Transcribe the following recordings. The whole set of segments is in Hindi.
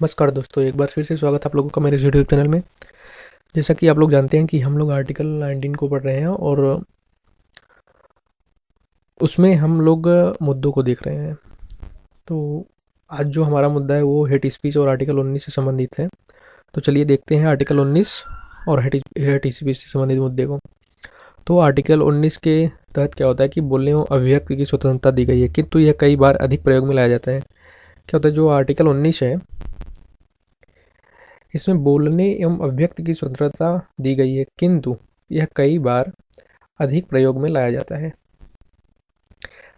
नमस्कार दोस्तों, एक बार फिर से स्वागत है आप लोगों का मेरे यूट्यूब चैनल में। जैसा कि आप लोग जानते हैं कि हम लोग आर्टिकल 19 को पढ़ रहे हैं और उसमें हम लोग मुद्दों को देख रहे हैं। तो आज जो हमारा मुद्दा है वो हेट स्पीच और आर्टिकल 19 से संबंधित है। तो चलिए देखते हैं आर्टिकल 19 और हेट स्पीच से संबंधित मुद्दे को। तो आर्टिकल 19 के तहत क्या होता है कि बोलने एवं अभिव्यक्ति की स्वतंत्रता दी गई है, किंतु यह कई बार अधिक प्रयोग में लाया जाता है। क्या होता है, जो आर्टिकल 19 है इसमें बोलने एवं अभिव्यक्ति की स्वतंत्रता दी गई है, किंतु यह कई बार अधिक प्रयोग में लाया जाता है।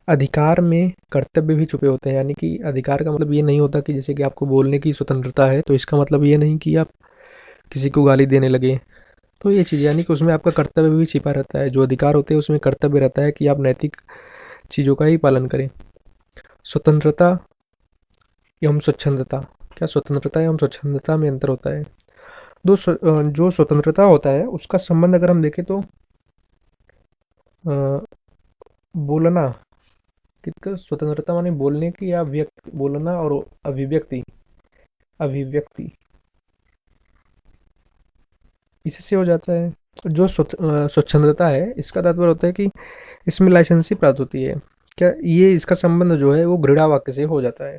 अधिकार में कर्तव्य भी छुपे होते हैं, यानी कि अधिकार का मतलब ये नहीं होता कि जैसे कि आपको बोलने की स्वतंत्रता है तो इसका मतलब ये नहीं कि आप किसी को गाली देने लगे। तो ये चीज़ यानी कि उसमें आपका कर्तव्य भी छिपा रहता है। जो अधिकार होते हैं उसमें कर्तव्य रहता है कि आप नैतिक चीज़ों का ही पालन करें। स्वतंत्रता एवं स्वच्छंदता। क्या स्वतंत्रता एवं स्वच्छंदता में अंतर होता है? जो स्वतंत्रता होता है उसका संबंध अगर हम देखें तो बोलना किसका स्वतंत्रता माने बोलने की या व्यक्त बोलना और अभिव्यक्ति अभिव्यक्ति इससे हो जाता है। जो स्वच्छंदता है इसका तात्पर्य होता है कि इसमें लाइसेंसी प्राप्त होती है। क्या ये इसका संबंध जो है वो घृणा वाक्य से हो जाता है।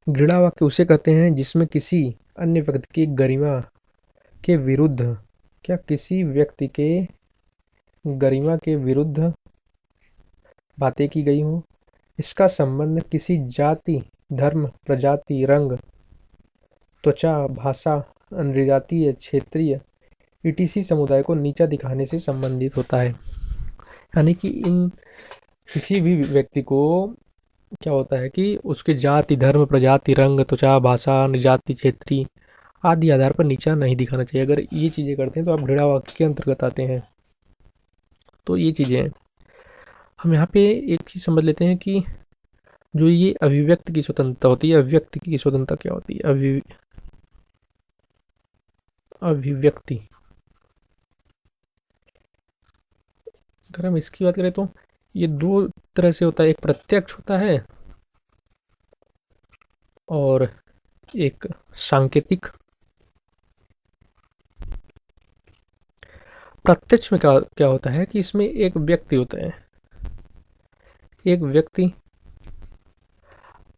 घृणा वाक्य उसे कहते हैं जिसमें किसी अन्य व्यक्ति की गरिमा के विरुद्ध क्या किसी व्यक्ति के गरिमा के विरुद्ध बातें की गई हों। इसका संबंध किसी जाति, धर्म, प्रजाति, रंग, त्वचा, भाषा, नृजातीय, क्षेत्रीय ईटीसी समुदाय को नीचा दिखाने से संबंधित होता है। यानी कि इन किसी भी व्यक्ति को क्या होता है कि उसके जाति, धर्म, प्रजाति, रंग, त्वचा, भाषा, नृजाति, क्षेत्रीय आदि आधार पर नीचा नहीं दिखाना चाहिए। अगर ये चीज़ें करते हैं तो आप घृणा वाक्य के अंतर्गत आते हैं। तो ये चीज़ें हैं। हम यहाँ पे एक चीज़ समझ लेते हैं कि जो ये अभिव्यक्ति की स्वतंत्रता होती है, अभिव्यक्ति की स्वतंत्रता क्या होती है? अभिव्यक्ति, अगर हम इसकी बात करें तो ये दो तरह से होता है। एक प्रत्यक्ष होता है और एक सांकेतिक। प्रत्यक्ष में क्या क्या होता है कि इसमें एक व्यक्ति होता है। एक व्यक्ति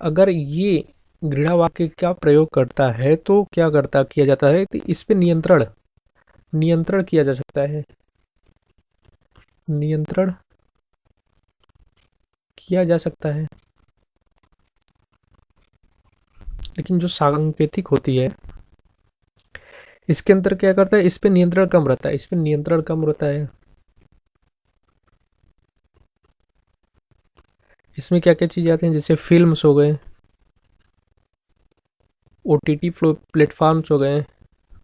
अगर ये घृणा वाक्य का प्रयोग करता है तो क्या किया जाता है कि इस पे नियंत्रण नियंत्रण किया जा सकता है। नियंत्रण किया जा सकता है। लेकिन जो सांकेतिक होती है इसके अंदर क्या करता है, इस पे नियंत्रण कम रहता है। इस पे नियंत्रण कम रहता है। इसमें क्या क्या चीज़ें आती हैं, जैसे फिल्म्स हो गए, ओटीटी प्लेटफॉर्म्स हो गए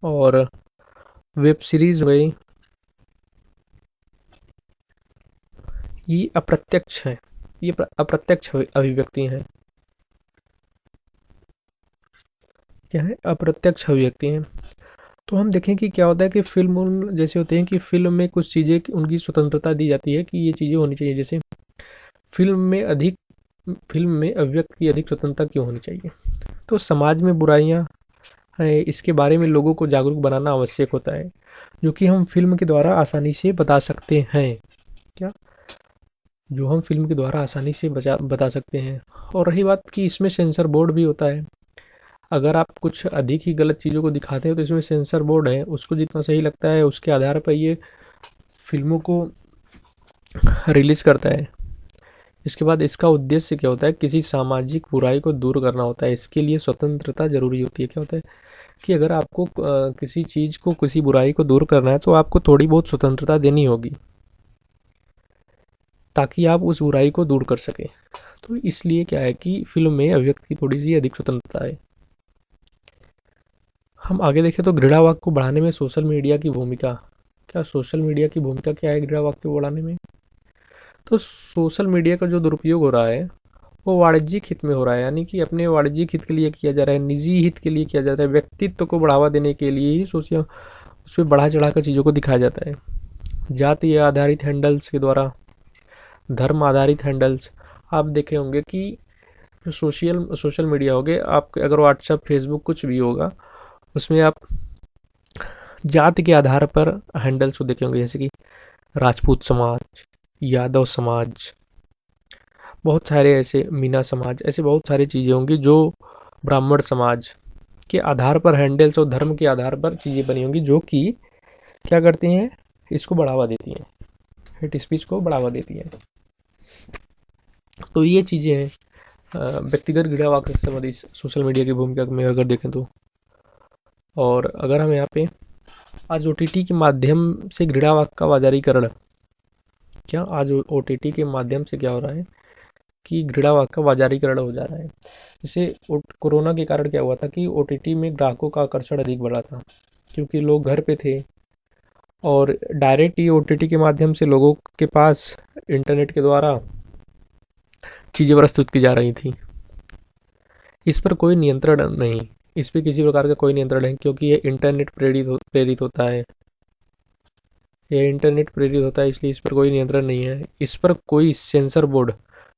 और वेब सीरीज हो गई। ये अप्रत्यक्ष है। ये अप्रत्यक्ष अभिव्यक्ति है। क्या है? अप्रत्यक्ष अभिव्यक्ति है। तो हम देखें कि क्या होता है कि फिल्म जैसे होते हैं कि फिल्म में कुछ चीज़ें उनकी स्वतंत्रता दी जाती है कि ये चीज़ें होनी चाहिए। जैसे फिल्म में अभिव्यक्ति की अधिक स्वतंत्रता क्यों होनी चाहिए? तो समाज में बुराइयां हैं, इसके बारे में लोगों को जागरूक बनाना आवश्यक होता है, जो कि हम फिल्म के द्वारा आसानी से बता सकते हैं। क्या जो हम फिल्म के द्वारा आसानी से बता सकते हैं। और रही बात कि इसमें सेंसर बोर्ड भी होता है। अगर आप कुछ अधिक ही गलत चीज़ों को दिखाते हो तो इसमें सेंसर बोर्ड है, उसको जितना सही लगता है उसके आधार पर ये फिल्मों को रिलीज़ करता है। इसके बाद इसका उद्देश्य क्या होता है, किसी सामाजिक बुराई को दूर करना होता है। इसके लिए स्वतंत्रता जरूरी होती है। क्या होता है कि अगर आपको किसी चीज़ को, किसी बुराई को दूर करना है तो आपको थोड़ी बहुत स्वतंत्रता देनी होगी ताकि आप उस बुराई को दूर कर सकें। तो इसलिए क्या है कि फिल्म में अभिव्यक्ति की थोड़ी सी अधिक स्वतंत्रता है। हम आगे देखें तो घृणा वाक्य को बढ़ाने में सोशल मीडिया की भूमिका। क्या सोशल मीडिया की भूमिका क्या है घृणा वाक्य को बढ़ाने में? तो सोशल मीडिया का जो दुरुपयोग हो रहा है वो वाणिज्यिक हित में हो रहा है। यानी कि अपने वाणिज्यिक हित के लिए किया जा रहा है, निजी हित के लिए किया जा रहा है, व्यक्तित्व को बढ़ावा देने के लिए ही सोचिए उस पर बढ़ा चढ़ा कर चीज़ों को दिखाया जाता है। जाति आधारित हैंडल्स के द्वारा, धर्म आधारित हैंडल्स, आप देखे होंगे कि जो सोशल मीडिया हो गए, आप अगर व्हाट्सएप, फेसबुक कुछ भी होगा, उसमें आप जाति के आधार पर हैंडल्स को देखे होंगे, जैसे कि राजपूत समाज, यादव समाज, बहुत सारे ऐसे, मीना समाज, ऐसे बहुत सारी चीज़ें होंगी जो ब्राह्मण समाज के आधार पर हैंडल्स और धर्म के आधार पर चीज़ें बनी होंगी, जो कि क्या करती हैं, इसको बढ़ावा देती हैं, हेट स्पीच को बढ़ावा देती हैं। तो ये चीज़ें हैं व्यक्तिगत घृणा वाक्य से संबंधित सोशल मीडिया की भूमिका में अगर देखें तो। और अगर हम यहाँ पे आज ओटीटी के माध्यम से घृणा वाक्य का बाजारीकरण, क्या आज ओटीटी के माध्यम से क्या हो रहा है कि घृणा वाक्य का बाजारीकरण हो जा रहा है। जैसे कोरोना के कारण क्या हुआ था कि ओटीटी में ग्राहकों का आकर्षण अधिक बढ़ा था, क्योंकि लोग घर पे थे और डायरेक्ट ही ओटीटी के माध्यम से लोगों के पास इंटरनेट के द्वारा चीज़ें प्रस्तुत की जा रही थी। इस पर कोई नियंत्रण नहीं, इस पर किसी प्रकार का कोई नियंत्रण नहीं, क्योंकि ये इंटरनेट प्रेरित होता है, ये इंटरनेट प्रेरित होता है, इसलिए इस पर कोई नियंत्रण नहीं है। इस पर कोई सेंसर बोर्ड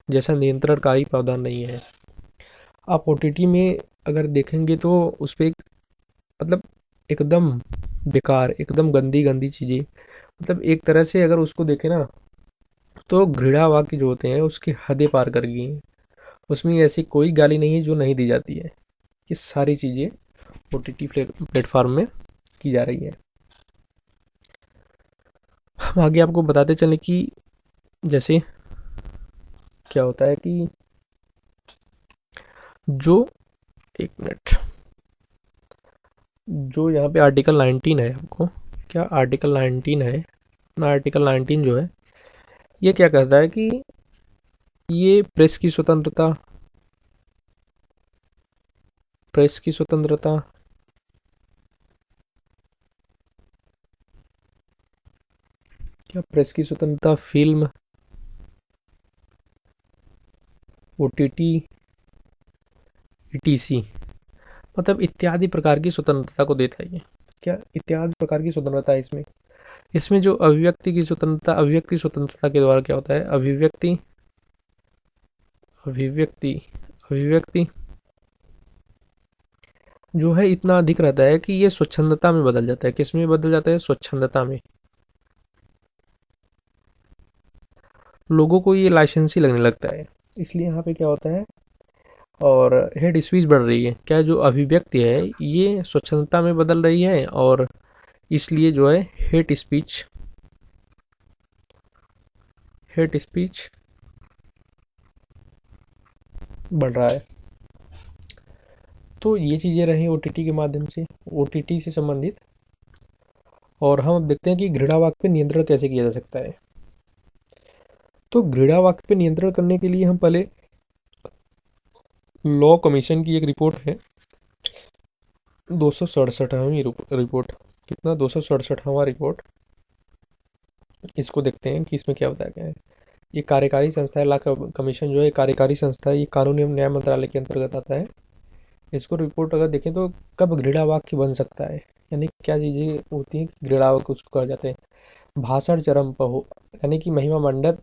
जैसा नियंत्रणकारी प्रावधान नहीं है। आप ओटीटी में अगर देखेंगे तो उस पर मतलब एकदम बेकार, एकदम गंदी गंदी चीज़ें, मतलब एक तरह से अगर उसको देखें ना, तो घृणा वाक्य जो होते हैं उसकी हदें पार कर गई हैं। उसमें ऐसी कोई गाली नहीं है जो नहीं दी जाती है। ये सारी चीज़ें ओटीटी प्लेटफॉर्म में की जा रही है। हम आगे आपको बताते चलें कि जैसे क्या होता है कि जो, एक मिनट, जो यहाँ पे आर्टिकल 19 है, आपको क्या आर्टिकल 19 है ना, आर्टिकल 19 जो है ये क्या कहता है कि ये प्रेस की स्वतंत्रता, प्रेस की स्वतंत्रता, क्या प्रेस की स्वतंत्रता, फिल्म, ओटीटी, ईटीसी, मतलब इत्यादि प्रकार की स्वतंत्रता को देता है ये। क्या इत्यादि प्रकार की स्वतंत्रता है इसमें। इसमें जो अभिव्यक्ति की स्वतंत्रता, अभिव्यक्ति स्वतंत्रता के द्वारा क्या होता है, अभिव्यक्ति अभिव्यक्ति अभिव्यक्ति जो है इतना अधिक रहता है कि ये स्वच्छंदता में बदल जाता है। किस में बदल जाता है, स्वच्छंदता में। लोगों को ये लाइसेंसी लगने लगता है, इसलिए यहाँ पे क्या होता है, और हेड स्पीच बढ़ रही है। क्या जो अभिव्यक्ति है ये स्वच्छंदता में बदल रही है, और इसलिए जो है हेट स्पीच बढ़ रहा है। तो ये चीज़ें रही ओटीटी के माध्यम से, ओटीटी से संबंधित। और हम अब देखते हैं कि घृणा वाक्य पे नियंत्रण कैसे किया जा सकता है। तो घृणा वाक्य पे नियंत्रण करने के लिए हम पहले लॉ कमीशन की एक रिपोर्ट है, 267वीं रिपोर्ट, कितना, 267वां रिपोर्ट, इसको देखते हैं कि इसमें क्या बताया गया है। ये कार्यकारी संस्था है, लॉ कमीशन जो है कार्यकारी संस्था है, ये कानून एवं न्याय मंत्रालय के अंतर्गत आता है। इसको रिपोर्ट अगर देखें तो कब घृणा वाक्य बन सकता है, यानी क्या चीज़ें होती हैं कि घृणा वाक्य उसको कहा जाते हैं। भाषण चरम पर हो, यानी कि महिमा मंडित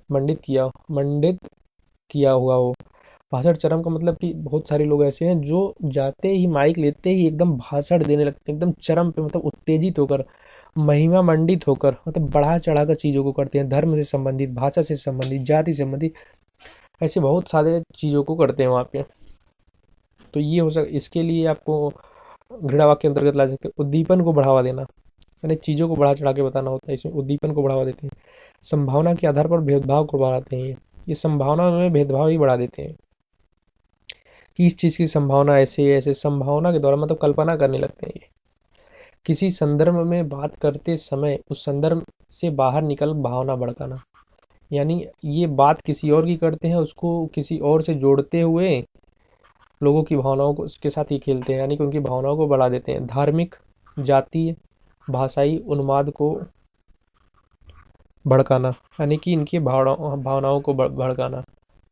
किया हुआ हो। भाषण चरम का मतलब कि बहुत सारे लोग ऐसे हैं जो जाते ही माइक लेते ही एकदम भाषण देने लगते हैं, एकदम चरम पे, मतलब उत्तेजित होकर, महिमा मंडित होकर, मतलब बढ़ा चढ़ा कर चीज़ों को करते हैं, धर्म से संबंधित, भाषा से संबंधित, जाति से संबंधित, ऐसे बहुत सारे चीज़ों को करते हैं वहाँ पे। तो ये हो इसके लिए आपको घृणा वाक्य के अंतर्गत ला सकते हैं। उद्दीपन को बढ़ावा देना, यानी चीज़ों को बढ़ा चढ़ा के बताना होता है, इसमें उद्दीपन को बढ़ावा देते हैं। संभावना के आधार पर भेदभाव को बढ़ाते हैं, ये संभावना में भेदभाव ही बढ़ा देते हैं कि इस चीज़ की संभावना ऐसे ऐसे, संभावना के द्वारा मतलब कल्पना करने लगते हैं। ये किसी संदर्भ में बात करते समय उस संदर्भ से बाहर निकल भावना भड़काना, यानी ये बात किसी और की करते हैं, उसको किसी और से जोड़ते हुए लोगों की भावनाओं को उसके साथ ही खेलते हैं, यानी कि उनकी भावनाओं को बढ़ा देते हैं। धार्मिक, जातीय, भाषाई उन्माद को भड़काना, यानी कि इनकी भावनाओं को भड़काना,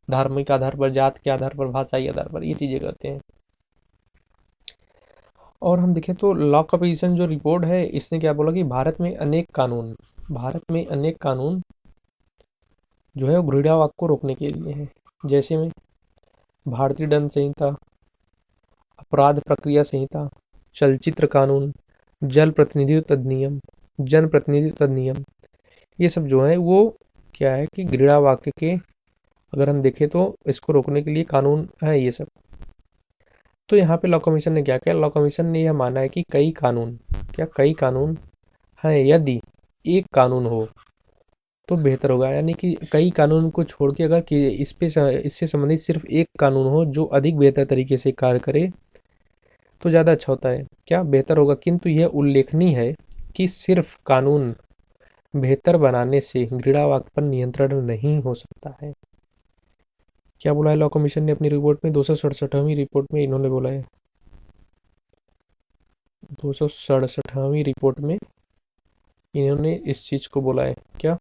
धार्मिक आधार पर, जात के आधार पर, भाषाई आधार पर, ये चीज़ें करते हैं। और हम देखें तो लॉ कमीशन जो रिपोर्ट है, इसने क्या बोला कि भारत में अनेक कानून जो है घृणा वाक्य को रोकने के लिए है। जैसे में भारतीय दंड संहिता, अपराध प्रक्रिया संहिता, चलचित्र कानून, जल प्रतिनिधित्व अधिनियम, जन प्रतिनिधित्व अधिनियम, ये सब जो है वो क्या है कि घृणा वाक्य के अगर हम देखें तो इसको रोकने के लिए कानून है ये सब। तो यहाँ पे लॉ कमीशन ने क्या किया, लॉ कमीशन ने यह माना है कि कई कानून हैं, यदि एक कानून हो तो बेहतर होगा, यानी कि कई कानून को छोड़ के अगर कि इससे संबंधित सिर्फ एक कानून हो जो अधिक बेहतर तरीके से कार्य करे तो ज़्यादा अच्छा होता है, क्या बेहतर होगा। किंतु यह उल्लेखनीय है कि सिर्फ कानून बेहतर बनाने से घृणा वाक्य पर नियंत्रण नहीं हो सकता है। क्या बोला है लॉ कमीशन ने अपनी रिपोर्ट में, 267वीं रिपोर्ट में इन्होंने बोला है, 267वीं रिपोर्ट में इन्होंने इस चीज को बोला है क्या,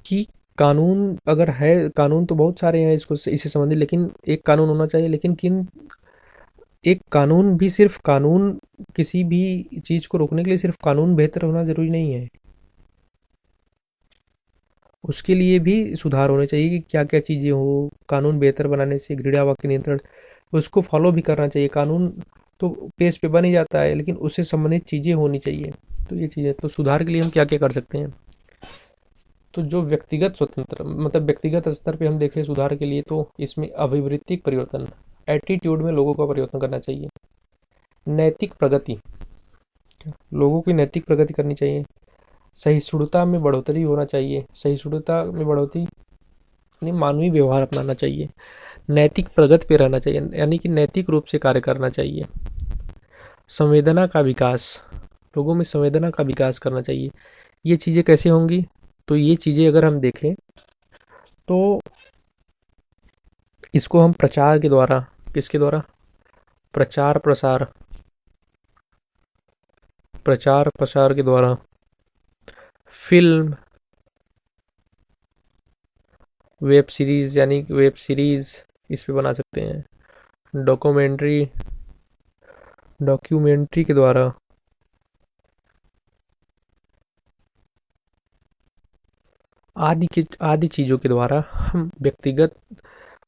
कि कानून अगर है, कानून तो बहुत सारे हैं इससे संबंधित, लेकिन एक कानून होना चाहिए, लेकिन एक कानून भी सिर्फ कानून, किसी भी चीज को रोकने के लिए सिर्फ कानून बेहतर होना जरूरी नहीं है, उसके लिए भी सुधार होने चाहिए कि क्या क्या चीजें हो। कानून बेहतर बनाने से घृणा वाक्य नियंत्रण, उसको फॉलो भी करना चाहिए। कानून तो पेज पे बन ही जाता है, लेकिन उससे संबंधित चीजें होनी चाहिए। तो ये चीजें, तो सुधार के लिए हम क्या क्या कर सकते हैं, तो जो व्यक्तिगत स्वतंत्र मतलब व्यक्तिगत स्तर पे हम देखें सुधार के लिए, तो इसमें अभिवृत्तिक परिवर्तन, एटीट्यूड में लोगों का परिवर्तन करना चाहिए। नैतिक प्रगति, लोगों की नैतिक प्रगति करनी चाहिए। सहिष्णुता में बढ़ोतरी होना चाहिए, सहिष्णुता में बढ़ोतरी यानी मानवीय व्यवहार अपनाना चाहिए। नैतिक प्रगति पे रहना चाहिए, यानी कि नैतिक रूप से कार्य करना चाहिए। संवेदना का विकास, लोगों में संवेदना का विकास करना चाहिए। ये चीज़ें कैसे होंगी, तो ये चीज़ें अगर हम देखें तो इसको हम प्रचार के द्वारा, किसके द्वारा, प्रचार प्रसार के द्वारा, फिल्म, वेब सीरीज, यानी वेब सीरीज इस पे बना सकते हैं, डॉक्यूमेंट्री के द्वारा, आदि चीज़ों के द्वारा हम व्यक्तिगत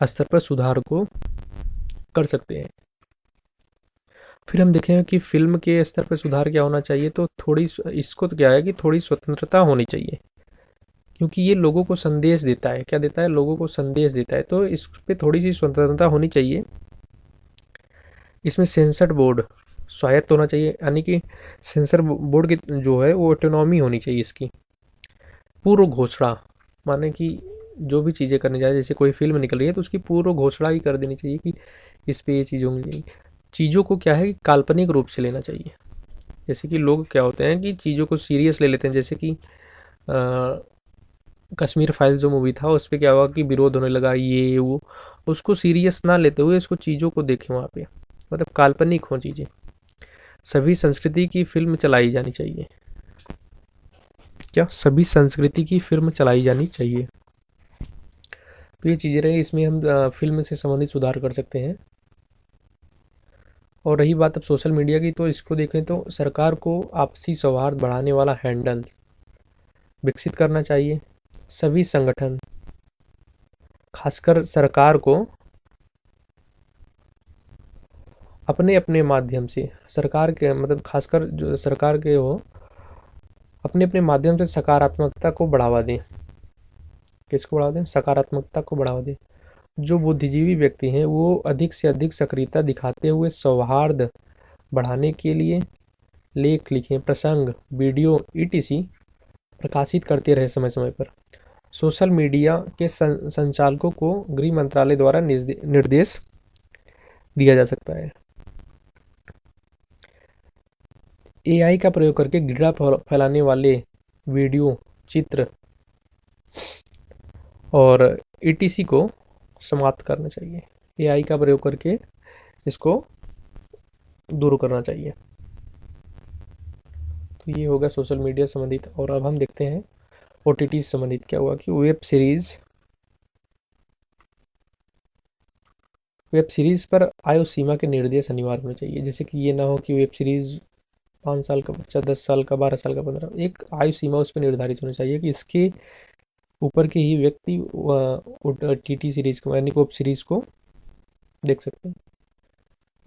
स्तर पर सुधार को कर सकते हैं। फिर हम देखें कि फिल्म के स्तर पर सुधार क्या होना चाहिए, तो थोड़ी, इसको तो क्या है कि थोड़ी स्वतंत्रता होनी चाहिए, क्योंकि ये लोगों को संदेश देता है, क्या देता है, लोगों को संदेश देता है, तो इस पे थोड़ी सी स्वतंत्रता होनी चाहिए। इसमें सेंसर बोर्ड स्वायत्त होना चाहिए, यानी कि सेंसर बोर्ड की जो है वो ऑटोनॉमी होनी चाहिए इसकी। पूर्व घोषणा, माने कि जो भी चीज़ें करने जाए, जैसे कोई फिल्म निकल रही है तो उसकी पूर्व घोषणा ही कर देनी चाहिए कि इस पे ये चीज़ होंगी। चीज़ों को क्या है कि काल्पनिक रूप से लेना चाहिए। जैसे कि लोग क्या होते हैं कि चीज़ों को सीरियस ले लेते हैं, जैसे कि कश्मीर फाइल जो मूवी था उस पर क्या हुआ कि विरोध होने लगा, ये वो, उसको सीरियस ना लेते हुए इसको चीज़ों को देखें वहाँ पे, मतलब काल्पनिक हो चीज़ें। सभी संस्कृति की फिल्म चलाई जानी चाहिए, क्या, सभी संस्कृति की फिल्म चलाई जानी चाहिए। तो ये चीज़ें रही, इसमें हम फिल्म से संबंधित सुधार कर सकते हैं। और रही बात अब सोशल मीडिया की, तो इसको देखें तो सरकार को आपसी सौहार्द बढ़ाने वाला हैंडल विकसित करना चाहिए। सभी संगठन, खासकर सरकार को अपने अपने माध्यम से, सरकार के मतलब खासकर जो सरकार के हो, अपने अपने माध्यम से सकारात्मकता को बढ़ावा दें। किसको बढ़ावा दें, सकारात्मकता को बढ़ावा दें। जो बुद्धिजीवी व्यक्ति हैं वो अधिक से अधिक सक्रियता दिखाते हुए सौहार्द बढ़ाने के लिए लेख लिखें, प्रसंग, वीडियो ईटीसी प्रकाशित करते रहे समय समय पर। सोशल मीडिया के संचालकों को गृह मंत्रालय द्वारा निर्देश दिया जा सकता है। एआई का प्रयोग करके घृणा फैलाने वाले वीडियो, चित्र और ईटीसी को समाप्त करना चाहिए। एआई का प्रयोग करके इसको दूर करना चाहिए। तो ये होगा सोशल मीडिया संबंधित। और अब हम देखते हैं ओटीटी संबंधित क्या हुआ कि वेब सीरीज पर आयु सीमा के निर्देश अनिवार्य होने चाहिए। जैसे कि ये ना हो कि वेब सीरीज 5 साल का बच्चा, 10 साल का, 12 साल का, 15, एक आयु सीमा उस पर निर्धारित होनी चाहिए कि इसके ऊपर के ही व्यक्ति टीटी सीरीज को यानी वेब सीरीज को देख सकते हैं।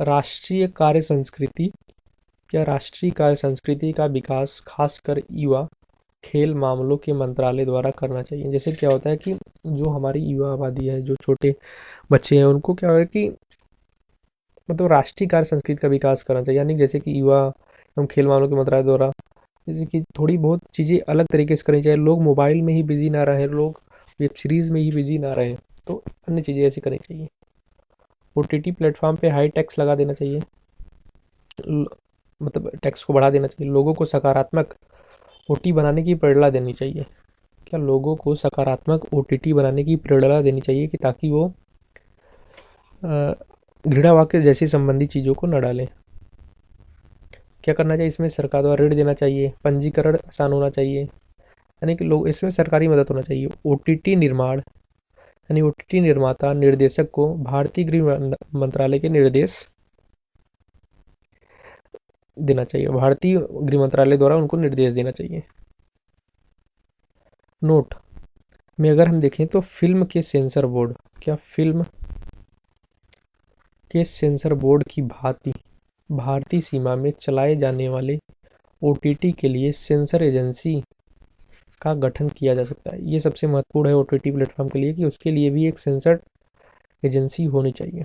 राष्ट्रीय कार्य संस्कृति या राष्ट्रीय कार्य संस्कृति का विकास खासकर युवा खेल मामलों के मंत्रालय द्वारा करना चाहिए। जैसे क्या होता है कि जो हमारी युवा आबादी है, जो छोटे बच्चे हैं, उनको क्या है कि मतलब राष्ट्रीय कार्य संस्कृति का विकास करना चाहिए। यानी जैसे कि युवा एवं खेल मामलों के मंत्रालय द्वारा जैसे कि थोड़ी बहुत चीज़ें अलग तरीके से करनी चाहिए। लोग मोबाइल में ही बिजी ना रहे, लोग वेब सीरीज़ में ही बिजी ना रहे, तो अन्य चीज़ें ऐसी करनी चाहिए। ओटीटी प्लेटफॉर्म पे हाई टैक्स लगा देना चाहिए, मतलब टैक्स को बढ़ा देना चाहिए। लोगों को सकारात्मक ओटी बनाने की प्रेरणा देनी चाहिए। क्या लोगों को सकारात्मक ओटीटी बनाने की प्रेरणा देनी चाहिए कि ताकि वो घृणा वाक्य जैसी संबंधी चीज़ों को न डालें। क्या करना चाहिए इसमें? सरकार द्वारा ऋण देना चाहिए, पंजीकरण आसान होना चाहिए, यानी कि लोग इसमें सरकारी मदद होना चाहिए। ओटीटी निर्माण यानी ओटीटी निर्माता निर्देशक को भारतीय गृह मंत्रालय के निर्देश देना चाहिए, भारतीय गृह मंत्रालय द्वारा उनको निर्देश देना चाहिए। नोट में अगर हम देखें तो फिल्म के सेंसर बोर्ड, क्या फिल्म के सेंसर बोर्ड की भांति भारतीय सीमा में चलाए जाने वाले ओटीटी के लिए सेंसर एजेंसी का गठन किया जा सकता है। ये सबसे महत्वपूर्ण है ओटीटी प्लेटफॉर्म के लिए कि उसके लिए भी एक सेंसर एजेंसी होनी चाहिए।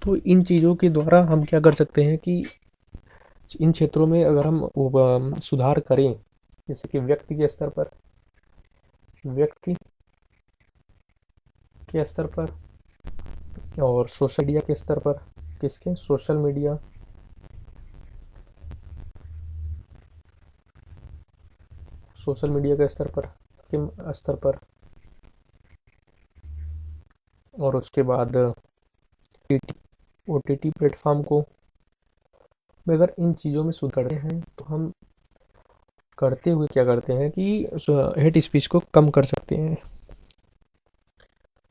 तो इन चीज़ों के द्वारा हम क्या कर सकते हैं कि इन क्षेत्रों में अगर हम सुधार करें, जैसे कि व्यक्ति के स्तर पर, व्यक्ति के स्तर पर और सोशल मीडिया के स्तर पर, किसके? सोशल मीडिया के स्तर पर, किम स्तर पर, और उसके बाद ओटीटी प्लेटफॉर्म को अगर इन चीज़ों में सुधार करते हैं तो हम करते हुए क्या करते हैं कि हेट स्पीच को कम कर सकते हैं।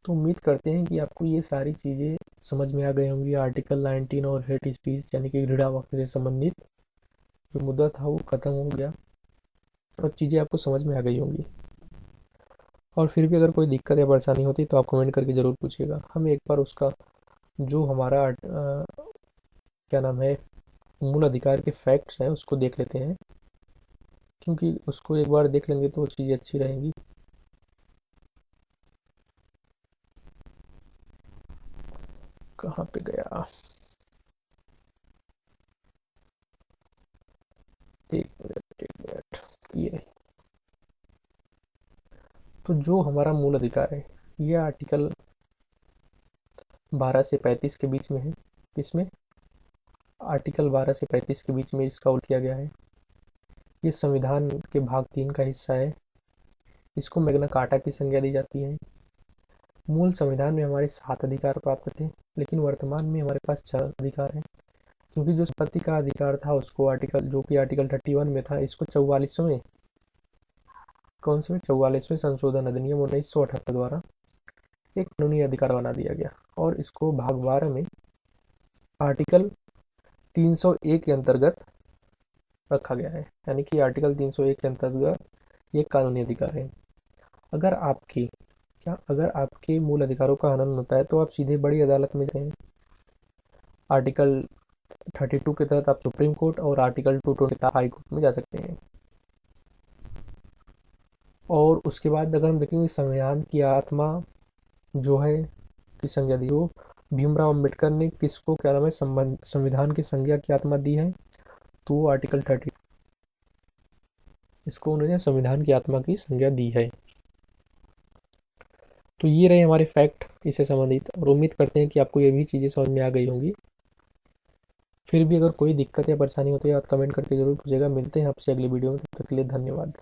तो उम्मीद करते हैं कि आपको ये सारी चीज़ें समझ में आ गई होंगी। आर्टिकल 19 और हेट स्पीच यानी कि घृणा वाक्य से संबंधित जो मुद्दा था वो ख़त्म हो गया और चीज़ें आपको समझ में आ गई होंगी। और फिर भी अगर कोई दिक्कत या परेशानी होती तो आप कमेंट करके ज़रूर पूछिएगा। हम एक बार उसका जो हमारा क्या नाम है मूल अधिकार के फैक्ट्स हैं उसको देख लेते हैं, क्योंकि उसको एक बार देख लेंगे तो चीज़ें अच्छी रहेंगी। कहाँ पे गया? एक मिनट, ये रही। तो जो हमारा मूल अधिकार है ये आर्टिकल 12 से 35 के बीच में है। इसमें आर्टिकल 12 से 35 के बीच में इसका उल्लेख किया गया है। ये संविधान के भाग 3 का हिस्सा है। इसको मैग्ना कार्टा की संज्ञा दी जाती है। मूल संविधान में हमारे 7 अधिकार प्राप्त थे, लेकिन वर्तमान में हमारे पास 4 अधिकार हैं, क्योंकि जो संपत्ति का अधिकार था उसको जो कि आर्टिकल 31 में था, इसको 44वें कौन से 44वें संशोधन अधिनियम 1978 द्वारा एक कानूनी अधिकार बना दिया गया और इसको भाग 12 में आर्टिकल 301 के अंतर्गत रखा गया है। यानी कि आर्टिकल 301 के अंतर्गत ये कानूनी अधिकार है। अगर आपके मूल अधिकारों का हनन होता है तो आप सीधे बड़ी अदालत में जाएं। आर्टिकल 32 के तहत आप सुप्रीम कोर्ट और आर्टिकल 220 हाई कोर्ट में जा सकते हैं। और उसके बाद अगर हम देखेंगे संविधान की आत्मा जो है की संज्ञा दी, वो भीमराव अम्बेडकर ने किसको क्या नाम है संविधान की संज्ञा की आत्मा दी है, तो आर्टिकल 30 इसको उन्होंने संविधान की आत्मा की संज्ञा दी है। तो ये रहे हमारे फैक्ट इससे संबंधित, और उम्मीद करते हैं कि आपको ये भी चीज़ें समझ में आ गई होंगी। फिर भी अगर कोई दिक्कत या परेशानी होती है आप कमेंट करके जरूर पूछिएगा। मिलते हैं आपसे अगली वीडियो में, तब तक के लिए धन्यवाद।